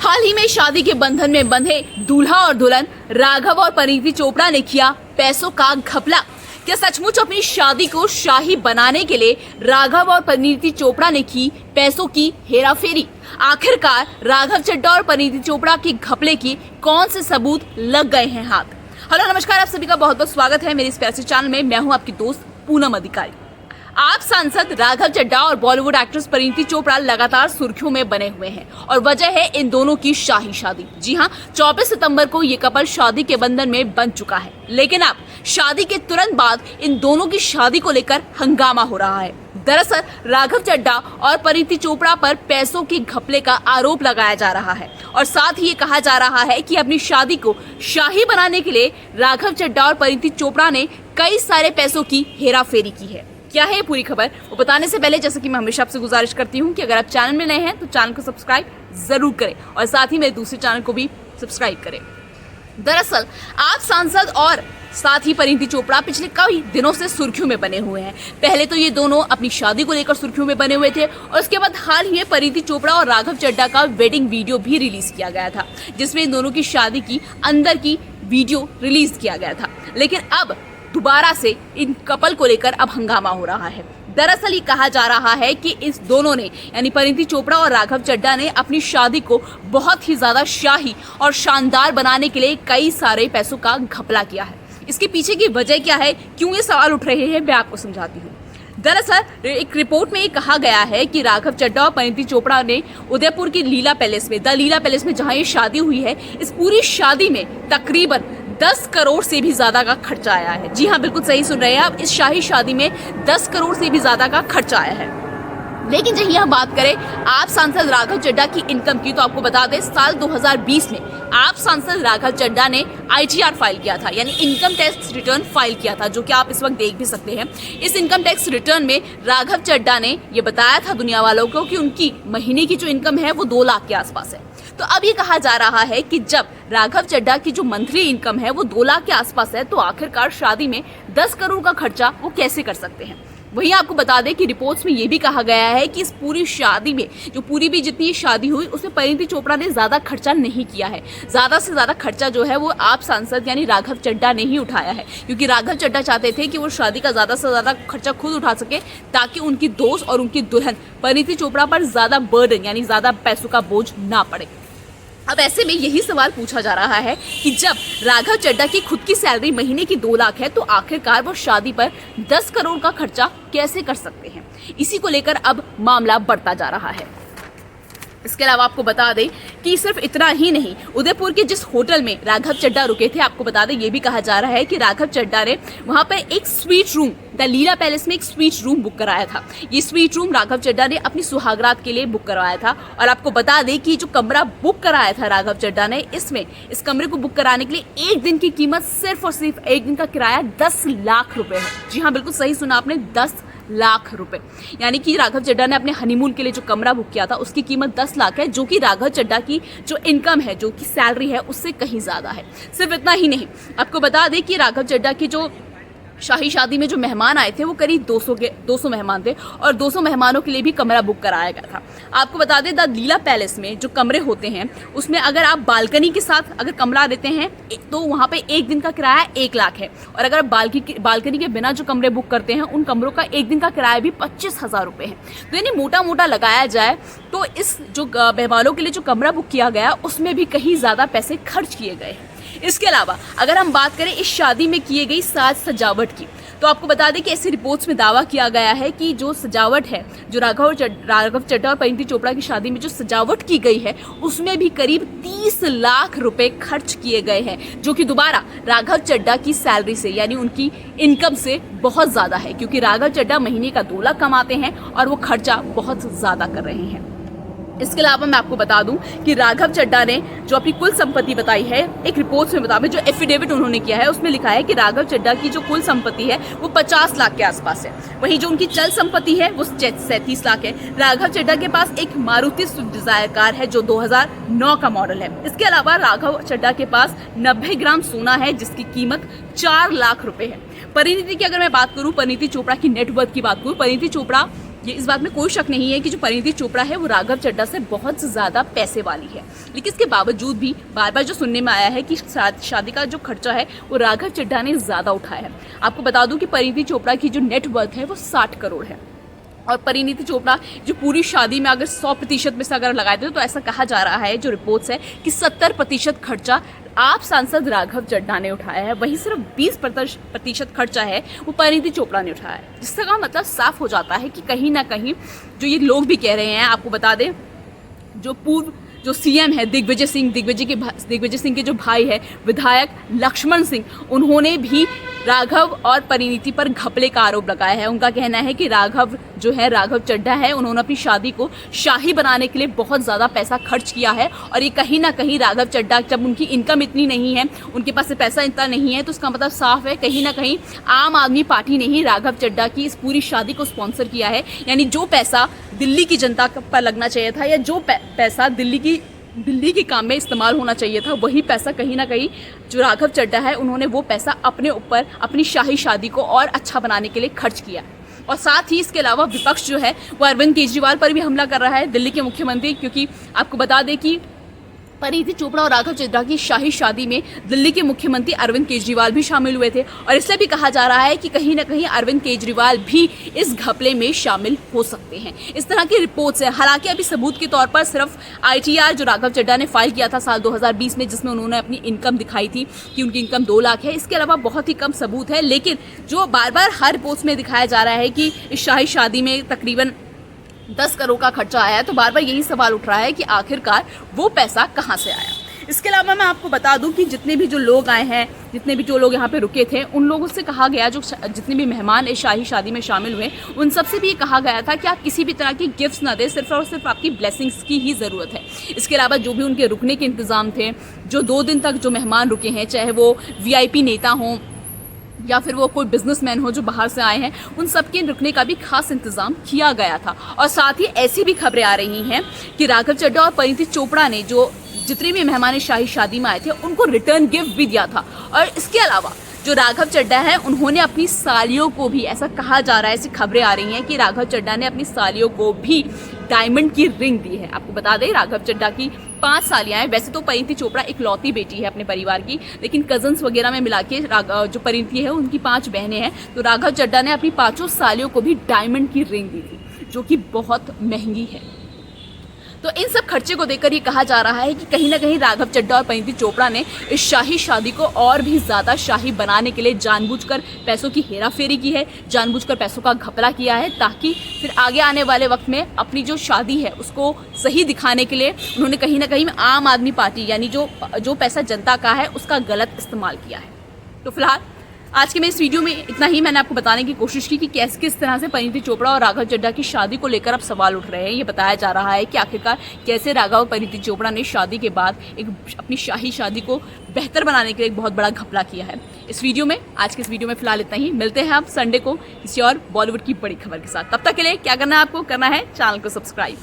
हाल ही में शादी के बंधन में बंधे दूल्हा और दुल्हन राघव और परिणीति चोपड़ा ने किया पैसों का घपला। क्या सचमुच अपनी शादी को शाही बनाने के लिए राघव और परिणीति चोपड़ा ने की पैसों की हेराफेरी? आखिरकार राघव चड्ढा और परिणीति चोपड़ा के घपले की कौन से सबूत लग गए हैं हाथ? हेलो नमस्कार, आप सभी का बहुत बहुत स्वागत है मेरे इस प्यारे चैनल में। मैं हूं आपकी दोस्त पूनम अधिकारी। आप सांसद राघव चड्ढा और बॉलीवुड एक्ट्रेस परिणीति चोपड़ा लगातार सुर्खियों में बने हुए हैं और वजह है इन दोनों की शाही शादी। जी हां, 24 सितंबर को ये कपल शादी के बंधन में बंध चुका है, लेकिन अब शादी के तुरंत बाद इन दोनों की शादी को लेकर हंगामा हो रहा है। दरअसल राघव चड्ढा और परिणीति चोपड़ा पर पैसों के घपले का आरोप लगाया जा रहा है और साथ ही ये कहा जा रहा है कि अपनी शादी को शाही बनाने के लिए राघव चड्ढा और परिणीति चोपड़ा ने कई सारे पैसों की हेराफेरी की है। क्या है पूरी खबर, वो बताने से पहले जैसे कि मैं हमेशा आपसे गुजारिश करती हूँ कि अगर आप चैनल में नए हैं तो चैनल को सब्सक्राइब जरूर करें और साथ ही मेरे दूसरे चैनल को भी सब्सक्राइब करें। दरअसल आप सांसद और साथ ही परिणीति चोपड़ा पिछले कई दिनों से सुर्खियों में बने हुए हैं। पहले तो ये दोनों अपनी शादी को लेकर सुर्खियों में बने हुए थे और उसके बाद हाल ही में परिणीति चोपड़ा और राघव चड्ढा का वेडिंग वीडियो भी रिलीज किया गया था, जिसमें इन दोनों की शादी की अंदर की वीडियो रिलीज किया गया था। लेकिन अब दोबारा से इन कपल को लेकर अब हंगामा हो रहा है। दरअसल ये कहा जा रहा है कि इस दोनों ने यानी परिणीति चोपड़ा और राघव चड्ढा ने अपनी शादी को बहुत ही ज्यादा शाही और शानदार बनाने के लिए कई सारे पैसों का घपला किया है। इसके पीछे की वजह क्या है, क्यों ये सवाल उठ रहे हैं, मैं आपको समझाती हूँ। दरअसल एक रिपोर्ट में ये कहा गया है कि राघव चड्ढा और परिणीति चोपड़ा ने उदयपुर की लीला पैलेस में जहां ये शादी हुई है, इस पूरी शादी में तकरीबन 10 करोड़ से भी ज्यादा का खर्चा आया है। जी हाँ, बिल्कुल सही सुन रहे हैं आप, इस शाही शादी में 10 करोड़ से भी ज्यादा का खर्चा आया है। लेकिन जब यह बात करें आप सांसद राघव चड्ढा की इनकम की, तो आपको बता दें साल 2020 में आप सांसद राघव चड्ढा ने ITR फाइल किया था, यानी इनकम टैक्स रिटर्न फाइल किया था, जो कि आप इस वक्त देख भी सकते हैं। इस इनकम टैक्स रिटर्न में राघव चड्ढा ने ये बताया था दुनिया वालों को कि उनकी महीने की जो इनकम है वो 2 लाख के आसपास है। तो अब ये कहा जा रहा है कि जब राघव चड्ढा की जो मंथली इनकम है वो 2 लाख के आसपास है, तो आखिरकार शादी में 10 करोड़ का खर्चा वो कैसे कर सकते हैं। वहीं आपको बता दें कि रिपोर्ट्स में ये भी कहा गया है कि इस पूरी शादी में जो पूरी भी जितनी शादी हुई उसमें परिणीति चोपड़ा ने ज्यादा खर्चा नहीं किया है। ज्यादा से ज्यादा खर्चा जो है वो आप सांसद यानी राघव चड्ढा ने ही उठाया है, क्योंकि राघव चड्ढा चाहते थे कि वो शादी का ज्यादा से ज्यादा खर्चा खुद उठा सके, ताकि उनकी दोस्त और उनकी दुल्हन परिणीति चोपड़ा पर ज्यादा बर्डन यानी ज्यादा पैसों का बोझ ना पड़े। अब ऐसे में यही सवाल पूछा जा रहा है कि जब राघव चड्ढा की खुद की सैलरी महीने की 2 लाख है, तो आखिरकार वो शादी पर 10 करोड़ का खर्चा कैसे कर सकते हैं। इसी को लेकर अब मामला बढ़ता जा रहा है। इसके अलावा आपको बता दें कि सिर्फ इतना ही नहीं, उदयपुर के जिस होटल में राघव चड्ढा रुके थे, आपको बता दें ये भी कहा जा रहा है कि राघव चड्ढा ने वहां पर एक suite room, the Leela palace में एक स्वीट रूम बुक कराया था। ये स्वीट रूम राघव चड्ढा ने अपनी सुहागरात के लिए बुक करवाया था। और आपको बता दें कि जो कमरा बुक कराया था राघव चड्ढा ने, इसमें इस कमरे को बुक कराने के लिए एक दिन की कीमत सिर्फ और सिर्फ एक दिन का किराया 10 लाख रुपए है। जी हाँ, बिल्कुल सही सुना आपने, 10 लाख रुपए। यानी कि राघव चड्ढा ने अपने हनीमून के लिए जो कमरा बुक किया था उसकी कीमत 10 लाख है, जो कि राघव चड्ढा की जो इनकम है, जो कि सैलरी है, उससे कहीं ज्यादा है। सिर्फ इतना ही नहीं, आपको बता दें कि राघव चड्ढा की जो शाही शादी में जो मेहमान आए थे वो करीब 200 मेहमान थे और 200 मेहमानों के लिए भी कमरा बुक कराया गया था। आपको बता दें द लीला पैलेस में जो कमरे होते हैं उसमें अगर आप बालकनी के साथ अगर कमरा लेते हैं तो वहाँ पे एक दिन का किराया 1 लाख है, और अगर आप बालकनी के बिना जो कमरे बुक करते हैं उन कमरों का एक दिन का किराया भी 25,000 रुपये है। तो यानी मोटा मोटा लगाया जाए तो इस जो मेहमानों के लिए जो कमरा बुक किया गया उसमें भी कहीं ज़्यादा पैसे खर्च किए गए हैं। इसके अलावा अगर हम बात करें इस शादी में किए गई साज सजावट की, तो आपको बता दें कि ऐसी रिपोर्ट्स में दावा किया गया है कि जो सजावट है, जो राघव चड्ढा और परिणीति चोपड़ा की शादी में जो सजावट की गई है उसमें भी करीब 30 लाख रुपए खर्च किए गए हैं, जो कि दोबारा राघव चड्ढा की सैलरी से यानी उनकी इनकम से बहुत ज्यादा है, क्योंकि राघव चड्ढा महीने का 2 लाख कमाते हैं और वो खर्चा बहुत ज्यादा कर रहे हैं। इसके अलावा मैं आपको बता दूं कि राघव चड्ढा ने जो अपनी कुल संपत्ति बताई है, एक रिपोर्ट्स में मुताबिक जो एफिडेविट उन्होंने किया है उसमें लिखा है कि राघव चड्ढा की जो कुल संपत्ति है वो 50 लाख के आसपास है। वहीं जो उनकी चल संपत्ति है वो 37 लाख है। राघव चड्ढा के पास एक मारुति स्विफ्ट डिजायर कार है जो 2009 का मॉडल है। इसके अलावा राघव चड्ढा के पास 90 ग्राम सोना है जिसकी कीमत 4 लाख रुपए है। परिणीति की अगर मैं बात करूं, परिणीति चोपड़ा की नेटवर्थ की बात करूं, परिणीति चोपड़ा ये इस बात में कोई शक नहीं है कि जो परिणीति चोपड़ा है वो राघव चड्ढा से बहुत ज़्यादा पैसे वाली है, लेकिन इसके बावजूद भी बार बार जो सुनने में आया है कि शादी का जो खर्चा है वो राघव चड्ढा ने ज़्यादा उठाया है। आपको बता दूं कि परिणीति चोपड़ा की जो नेट वर्थ है वो 60 करोड़ है और परिणीति चोपड़ा जो पूरी शादी में अगर 100% में से अगर लगाए थे तो ऐसा कहा जा रहा है, जो रिपोर्ट्स है कि 70% खर्चा आप सांसद राघव चड्ढा ने उठाया है, वहीं सिर्फ 20% खर्चा है वो परिणीति चोपड़ा ने उठाया है। जिससे का मतलब साफ हो जाता है कि कहीं ना कहीं जो ये लोग भी कह रहे हैं, आपको बता दें जो पूर्व जो सीएम है दिग्विजय सिंह के जो भाई है विधायक लक्ष्मण सिंह, उन्होंने भी राघव और परिणीति पर घपले का आरोप लगाया है। उनका कहना है कि राघव चड्ढा है, उन्होंने अपनी शादी को शाही बनाने के लिए बहुत ज़्यादा पैसा खर्च किया है और ये कहीं ना कहीं राघव चड्ढा, जब उनकी इनकम इतनी नहीं है, उनके पास से पैसा इतना नहीं है, तो उसका मतलब साफ है कहीं ना कहीं आम आदमी पार्टी ने ही राघव चड्ढा की इस पूरी शादी को स्पॉन्सर किया है। यानी जो पैसा दिल्ली की जनता पर लगना चाहिए था या जो पैसा दिल्ली के काम में इस्तेमाल होना चाहिए था, वही पैसा कहीं ना कहीं जो राघव चड्ढा है उन्होंने वो पैसा अपने ऊपर अपनी शाही शादी को और अच्छा बनाने के लिए खर्च किया। और साथ ही इसके अलावा विपक्ष जो है वो अरविंद केजरीवाल पर भी हमला कर रहा है, दिल्ली के मुख्यमंत्री, क्योंकि आपको बता दें कि परिणीति चोपड़ा और राघव चड्ढा की शाही शादी में दिल्ली के मुख्यमंत्री अरविंद केजरीवाल भी शामिल हुए थे और इसलिए भी कहा जा रहा है कि कहीं ना कहीं अरविंद केजरीवाल भी इस घपले में शामिल हो सकते हैं। इस तरह की रिपोर्ट्स है। हालांकि अभी सबूत के तौर पर सिर्फ ITR जो राघव चड्ढा ने फाइल किया था साल 2020 में, जिसमें उन्होंने अपनी इनकम दिखाई थी कि उनकी इनकम 2 लाख है, इसके अलावा बहुत ही कम सबूत है। लेकिन जो बार बार हर रिपोर्ट्स में दिखाया जा रहा है कि इस शाही शादी में तकरीबन 10 करोड़ का खर्चा आया है, तो बार बार यही सवाल उठ रहा है कि आखिरकार वो पैसा कहाँ से आया। इसके अलावा मैं आपको बता दूं कि जितने भी जो लोग आए हैं, जितने भी जो लोग यहाँ पे रुके थे, उन लोगों से कहा गया, जो जितने भी मेहमान इस शाही शादी में शामिल हुए, उन सबसे भी ये कहा गया था कि आप किसी भी तरह की गिफ्ट्स ना दें, सिर्फ और सिर्फ आपकी ब्लेसिंग्स की ही ज़रूरत है। इसके अलावा जो भी उनके रुकने के इंतज़ाम थे, जो 2 दिन तक जो मेहमान रुके हैं, चाहे वो VIP नेता हों या फिर वो कोई बिजनेसमैन हो जो बाहर से आए हैं, उन सबके रुकने का भी खास इंतजाम किया गया था। और साथ ही ऐसी भी खबरें आ रही हैं कि राघव चड्ढा और परिणीति चोपड़ा ने जो जितने भी मेहमान शाही शादी में आए थे उनको रिटर्न गिफ्ट भी दिया था। और इसके अलावा जो राघव चड्ढा है उन्होंने अपनी सालियों को भी, ऐसा कहा जा रहा है, ऐसी खबरें आ रही हैं कि राघव चड्ढा ने अपनी सालियों को भी डायमंड की रिंग दी है। आपको बता दें राघव चड्ढा की 5 सालियां हैं। वैसे तो परिणीति चोपड़ा इकलौती बेटी है अपने परिवार की, लेकिन कजन्स वगैरह में मिला के जो परिणीति है उनकी 5 बहनें हैं, तो राघव चड्ढा ने अपनी 5 सालियों को भी डायमंड की रिंग दी थी, जो कि बहुत महंगी है। तो इन सब खर्चे को देखकर ये कहा जा रहा है कि कहीं ना कहीं राघव चड्ढा और परिणीति चोपड़ा ने इस शाही शादी को और भी ज़्यादा शाही बनाने के लिए जानबूझकर पैसों की हेराफेरी की है, जानबूझकर पैसों का घपला किया है, ताकि फिर आगे आने वाले वक्त में अपनी जो शादी है उसको सही दिखाने के लिए उन्होंने कहीं ना कहीं आम आदमी पार्टी, यानी जो पैसा जनता का है, उसका गलत इस्तेमाल किया है। तो फिलहाल आज के मैं इस वीडियो में इतना ही मैंने आपको बताने की कोशिश की कि किस तरह से परिणीति चोपड़ा और राघव चड्ढा की शादी को लेकर अब सवाल उठ रहे हैं। ये बताया जा रहा है कि आखिरकार कैसे राघव और परिणीति चोपड़ा ने शादी के बाद अपनी शाही शादी को बेहतर बनाने के लिए एक बहुत बड़ा घपला किया है। आज के इस वीडियो में फिलहाल इतना ही। मिलते हैं आप संडे को किसी और बॉलीवुड की बड़ी खबर के साथ। तब तक के लिए क्या करना है, आपको करना है चैनल को सब्सक्राइब।